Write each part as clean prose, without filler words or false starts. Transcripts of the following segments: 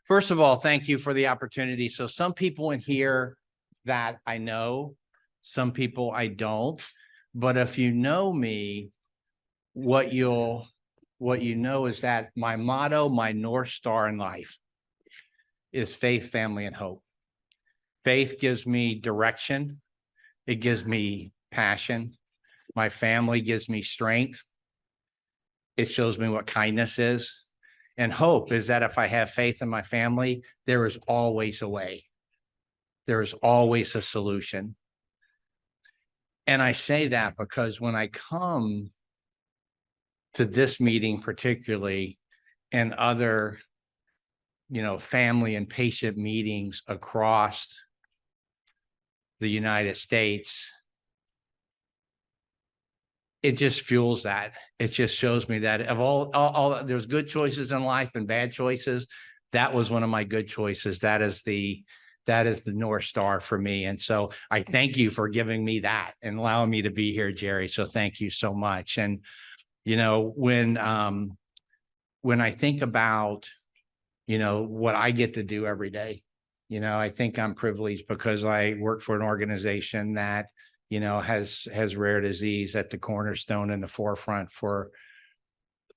First of all, thank you for the opportunity. So some people in here that I know, some people I don't, but if you know me, what you know is that my motto, my North Star in life is faith, family, and hope. Faith gives me direction. It gives me passion. My family gives me strength. It shows me what kindness is. And hope is that if I have faith in my family, there is always a way. There is always a solution. And I say that because when I come to this meeting particularly and other, family and patient meetings across the United States, it just fuels that. It just shows me that of all there's good choices in life and bad choices. That was one of my good choices. That is the North Star for me. And so I thank you for giving me that and allowing me to be here, Jerry. So thank you so much. And, when I think about, what I get to do every day, I think I'm privileged because I work for an organization that has rare disease at the cornerstone in the forefront for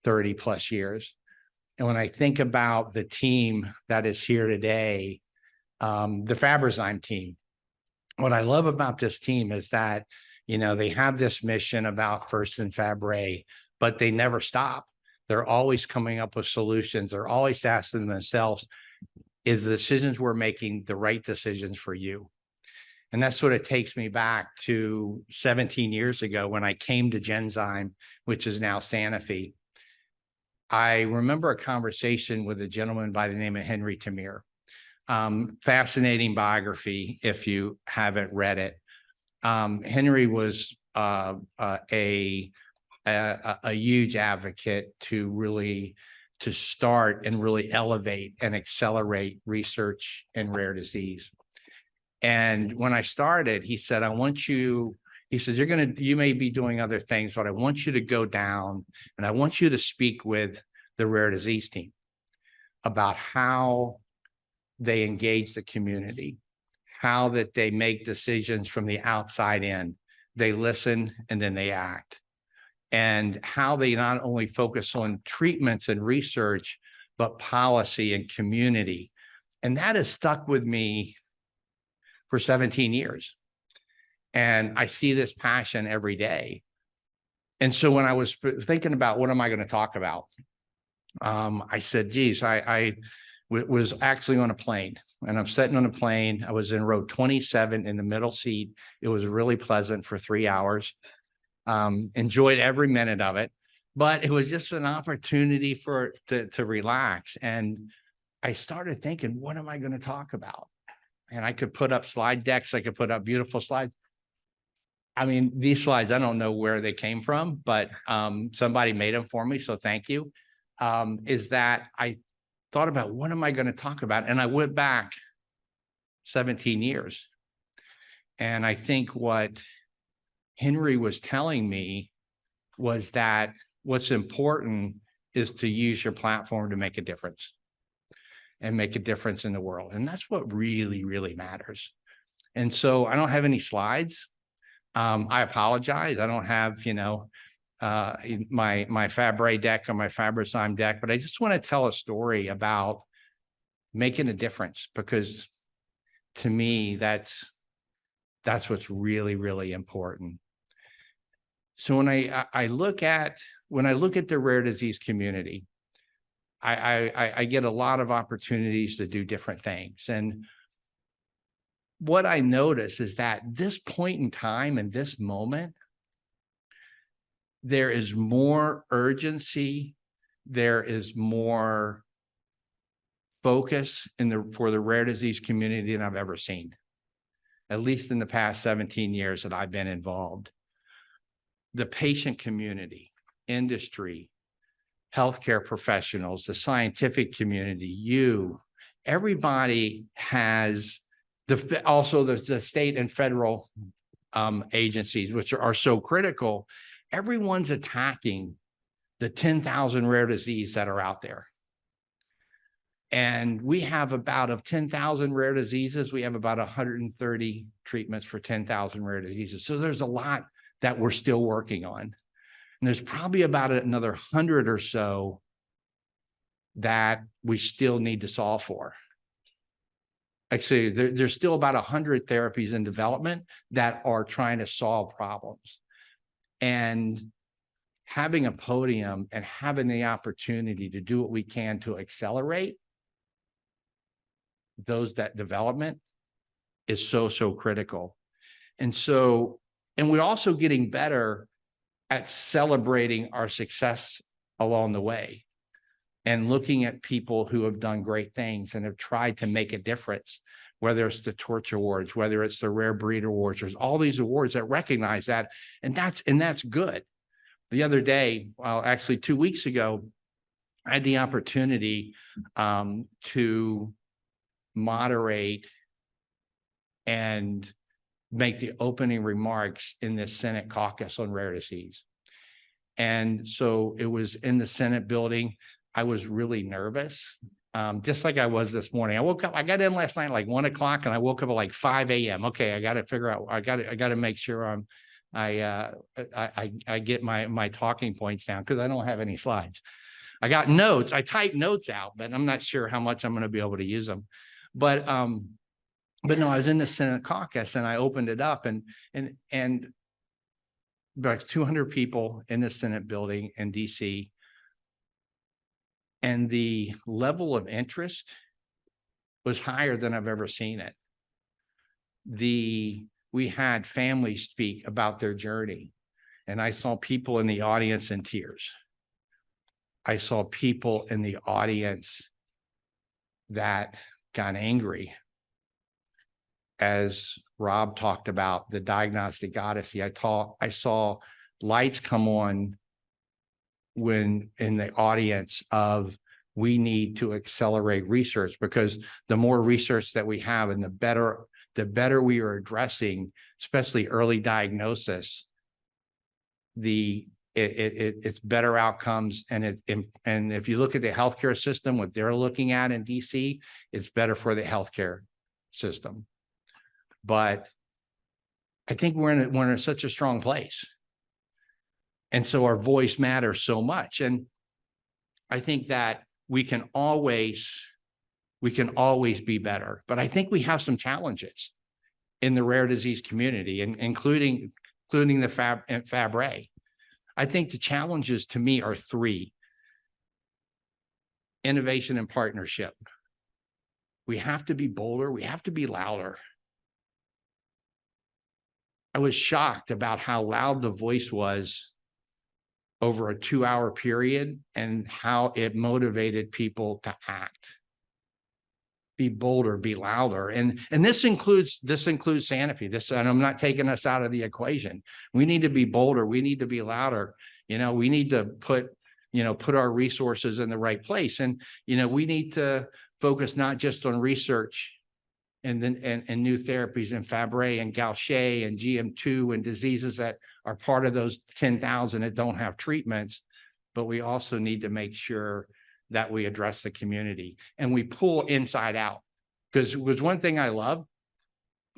30 plus years. And when I think about the team that is here today, the Fabrazyme team, what I love about this team is that, they have this mission about first in Fabry, but they never stop. They're always coming up with solutions. They're always asking themselves, is the decisions we're making the right decisions for you? And that's what it takes me back to 17 years ago when I came to Genzyme, which is now Sanofi. I remember a conversation with a gentleman by the name of Henry Tamir. Fascinating biography if you haven't read it. Henry was a huge advocate to start and really elevate and accelerate research in rare disease. And when I started, he said, he says, you may be doing other things, but I want you to go down and I want you to speak with the rare disease team about how they engage the community, how that they make decisions from the outside in. They listen and then they act. And how they not only focus on treatments and research, but policy and community. And that has stuck with me for 17 years. And I see this passion every day. And so when I was thinking about what am I going to talk about, I said, geez, I was actually on a plane and I'm sitting on a plane. I was in row 27 in the middle seat. It was really pleasant for 3 hours. Enjoyed every minute of it, but it was just an opportunity to relax. And I started thinking, what am I going to talk about? And I could put up slide decks. I could put up beautiful slides. I mean, these slides, I don't know where they came from, but somebody made them for me. So thank you. Is that I thought about what am I going to talk about? And I went back 17 years. And I think what Henry was telling me was that what's important is to use your platform to make a difference and make a difference in the world. And that's what really, really matters. And so I don't have any slides. I apologize. I don't have, my Fabry deck or my Fabrazyme deck, but I just want to tell a story about making a difference because to me, that's what's really, really important. So when I look at the rare disease community, I get a lot of opportunities to do different things. And what I notice is that this point in time and this moment, there is more urgency, there is more focus for the rare disease community than I've ever seen, at least in the past 17 years that I've been involved. The patient community, industry, healthcare professionals, the scientific community, everybody has also the state and federal agencies, which are so critical. Everyone's attacking the 10,000 rare diseases that are out there. And we have about of 10,000 rare diseases, we have about 130 treatments for 10,000 rare diseases. So there's a lot that we're still working on. And there's probably about another 100 or so that we still need to solve for. Actually, there's still about 100 therapies in development that are trying to solve problems. And having a podium and having the opportunity to do what we can to accelerate that development is so critical. And we're also getting better at celebrating our success along the way and looking at people who have done great things and have tried to make a difference, whether it's the Torch Awards, whether it's the Rare Breed Awards. There's all these awards that recognize that, and that's good. The other day, well, actually 2 weeks ago, I had the opportunity to moderate and make the opening remarks in the Senate caucus on rare disease. And so it was in the Senate building. I was really nervous, just like I was this morning. I woke up, I got in last night like 1 o'clock and I woke up at like 5 a.m. Okay, I got to figure out, I got to make sure I get my talking points down because I don't have any slides. I got notes. I typed notes out, but I'm not sure how much I'm going to be able to use them. But no, I was in the Senate caucus and I opened it up and about 200 people in the Senate building in DC. And the level of interest was higher than I've ever seen it. We had families speak about their journey, and I saw people in the audience in tears. I saw people in the audience that got angry. As Rob talked about the diagnostic odyssey, I saw lights come on when in the audience of we need to accelerate research, because the more research that we have and the better we are addressing, especially early diagnosis, it's better outcomes. And if you look at the healthcare system, what they're looking at in DC, it's better for the healthcare system. But I think we're in such a strong place. And so our voice matters so much. And I think that we can always be better. But I think we have some challenges in the rare disease community, and including the Fabry. I think the challenges to me are three: innovation and partnership. We have to be bolder. We have to be louder. I was shocked about how loud the voice was over a 2-hour period and how it motivated people to act. Be bolder, be louder. And this includes Sanofi. And I'm not taking us out of the equation. We need to be bolder. We need to be louder. We need to put our resources in the right place. And, we need to focus not just on research and new therapies in Fabry and Gaucher and GM2 and diseases that are part of those 10,000 that don't have treatments, but we also need to make sure that we address the community and we pull inside out. Because one thing I love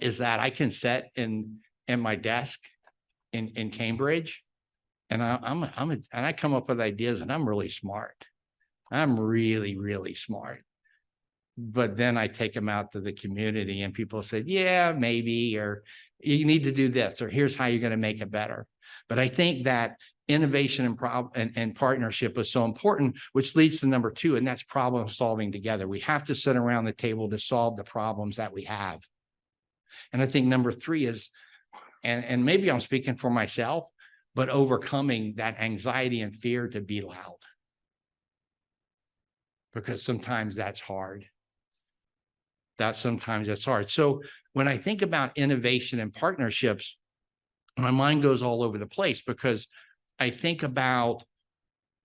is that I can sit in my desk in Cambridge, and I come up with ideas, and I'm really smart. I'm really, really smart. But then I take them out to the community and people say, yeah, maybe, or you need to do this, or here's how you're going to make it better. But I think that innovation and partnership is so important, which leads to number 2, and that's problem solving together. We have to sit around the table to solve the problems that we have. And I think number 3 is, and maybe I'm speaking for myself, but overcoming that anxiety and fear to be loud. Because sometimes that's hard. Sometimes that's hard. So when I think about innovation and partnerships, my mind goes all over the place, because I think about,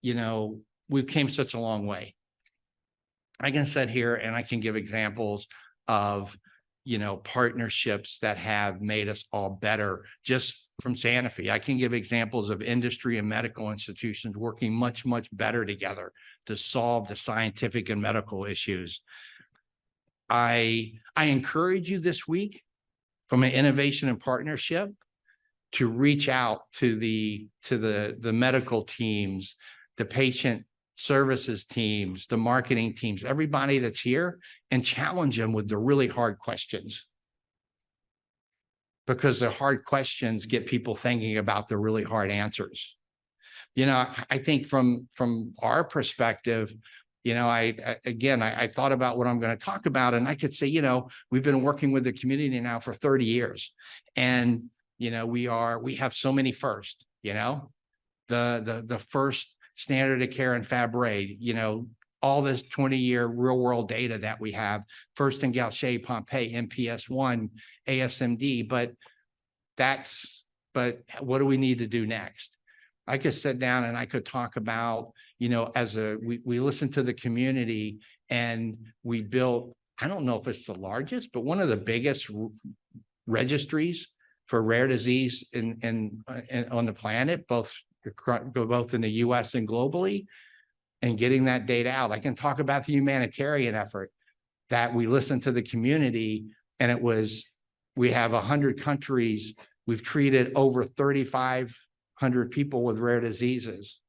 we've came such a long way. I can sit here and I can give examples of, partnerships that have made us all better just from Sanofi. I can give examples of industry and medical institutions working much, much better together to solve the scientific and medical issues. I encourage you this week from an innovation and partnership to reach out to the medical teams, the patient services teams, the marketing teams, everybody that's here, and challenge them with the really hard questions. Because the hard questions get people thinking about the really hard answers. I think from our perspective, I thought about what I'm going to talk about, and I could say, we've been working with the community now for 30 years. And, we have so many firsts, the first standard of care in Fabry, all this 20-year real world data that we have, first in Gaucher, Pompe, MPS1, ASMD, but what do we need to do next? I could sit down and I could talk about, we listened to the community and we built, I don't know if it's the largest, but one of the biggest registries for rare disease on the planet, both in the US and globally, and getting that data out. I can talk about the humanitarian effort that we listened to the community, and we have 100 countries. We've treated over 3,500 people with rare diseases.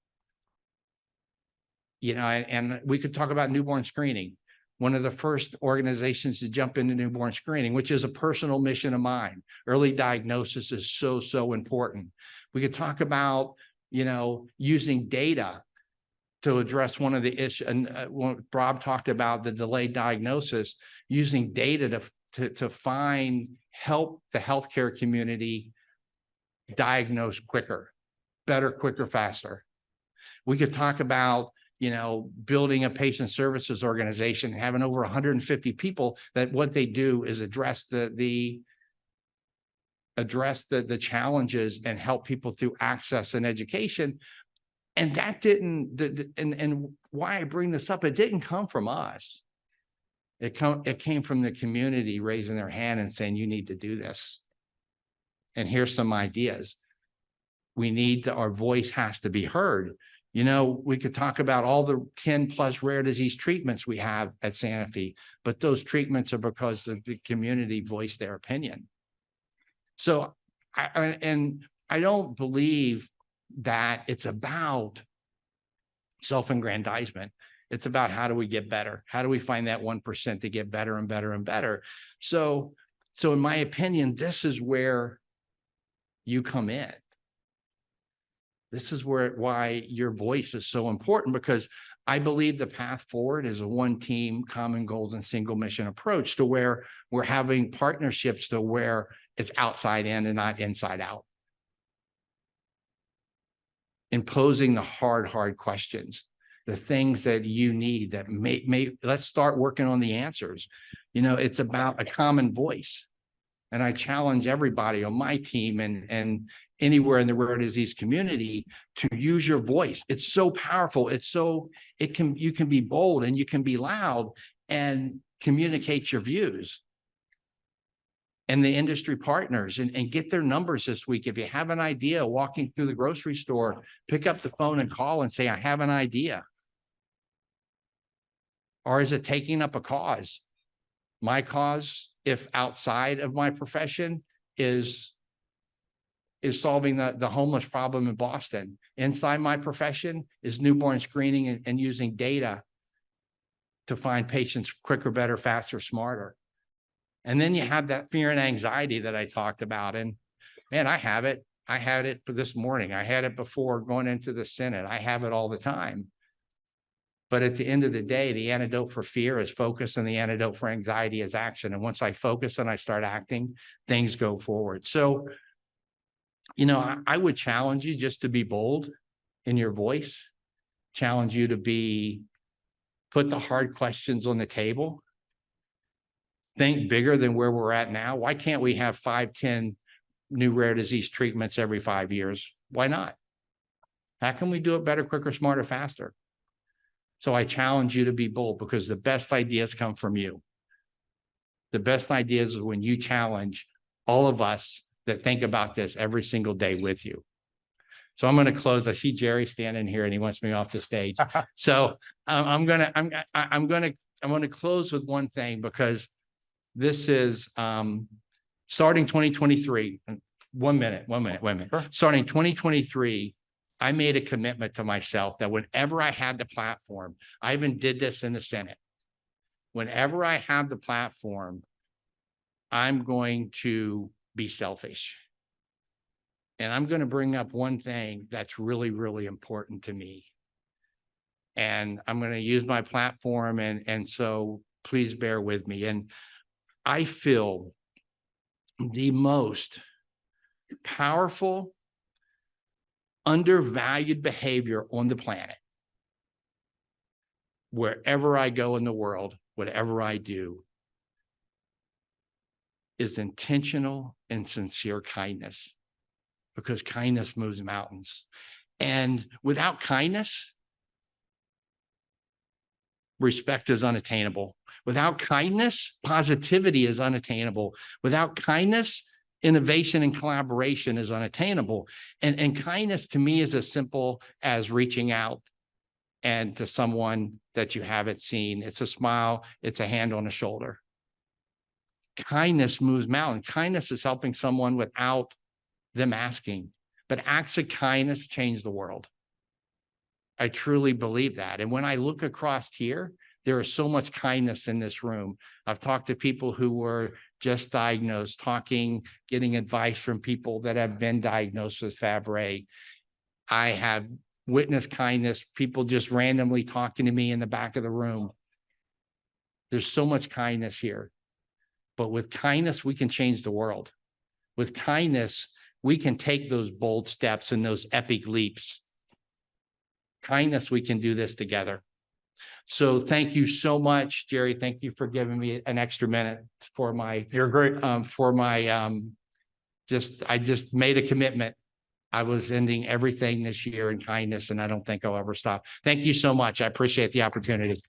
And we could talk about newborn screening. One of the first organizations to jump into newborn screening, which is a personal mission of mine. Early diagnosis is so, so important. We could talk about, using data to address one of the issues. And Rob talked about the delayed diagnosis, using data to help the healthcare community diagnose quicker, better, quicker, faster. We could talk about, building a patient services organization, having over 150 people that what they do is address the challenges and help people through access and education. And that and why I bring this up, it didn't come from us. It came from the community raising their hand and saying, you need to do this. And here's some ideas. Our voice has to be heard. We could talk about all the 10 plus rare disease treatments we have at Sanofi, but those treatments are because the community voiced their opinion. So, I don't believe that it's about self-aggrandizement. It's about how do we get better? How do we find that 1% to get better and better and better? So in my opinion, this is where you come in. This is why your voice is so important, because I believe the path forward is a one team, common goals, and single mission approach to where we're having partnerships to where it's outside in and not inside out. Imposing the hard questions, the things that you need that let's start working on the answers. It's about a common voice. And I challenge everybody on my team and anywhere in the rare disease community to use your voice. It's so powerful. You can be bold and you can be loud and communicate your views. And the industry partners and get their numbers this week. If you have an idea walking through the grocery store, pick up the phone and call and say, I have an idea. Or is it taking up a cause? My cause, if outside of my profession, is solving the homeless problem in Boston. Inside my profession is newborn screening and using data to find patients quicker, better, faster, smarter. And then you have that fear and anxiety that I talked about. And man, I have it. I had it this morning. I had it before going into the Senate. I have it all the time. But at the end of the day, the antidote for fear is focus, and the antidote for anxiety is action. And once I focus and I start acting, things go forward. So, I would challenge you just to be bold in your voice, challenge you to put the hard questions on the table. Think bigger than where we're at now. Why can't we have 5-10 new rare disease treatments every 5 years? Why not? How can we do it better, quicker, smarter, faster? So I challenge you to be bold, because the best ideas come from you. The best ideas are when you challenge all of us that think about this every single day with you. So I'm going to close. I see Jerry standing here and he wants me off the stage. So I'm going to close with one thing, because this is starting 2023. 1 minute. Sure. Starting 2023, I made a commitment to myself that whenever I had the platform, I even did this in the Senate. Whenever I have the platform, I'm going to be selfish. And I'm going to bring up one thing that's really, really important to me. And I'm going to use my platform. And so please bear with me. And I feel the most powerful, undervalued behavior on the planet, wherever I go in the world, whatever I do, is intentional and sincere kindness, because kindness moves mountains. And without kindness, respect is unattainable. Without kindness, positivity is unattainable. Without kindness, innovation and collaboration is unattainable. And kindness to me is as simple as reaching out and to someone that you haven't seen. It's a smile, it's a hand on the shoulder. Kindness moves mountains. Kindness is helping someone without them asking. But acts of kindness change the world. I truly believe that. And when I look across here, there is so much kindness in this room. I've talked to people who were just diagnosed, getting advice from people that have been diagnosed with Fabry. I have witnessed kindness, people just randomly talking to me in the back of the room. There's so much kindness here. But with kindness, we can change the world. With kindness, we can take those bold steps and those epic leaps. Kindness, we can do this together. So thank you so much, Jerry. Thank you for giving me an extra minute for my. You're great. For my I just made a commitment. I was ending everything this year in kindness, and I don't think I'll ever stop. Thank you so much. I appreciate the opportunity.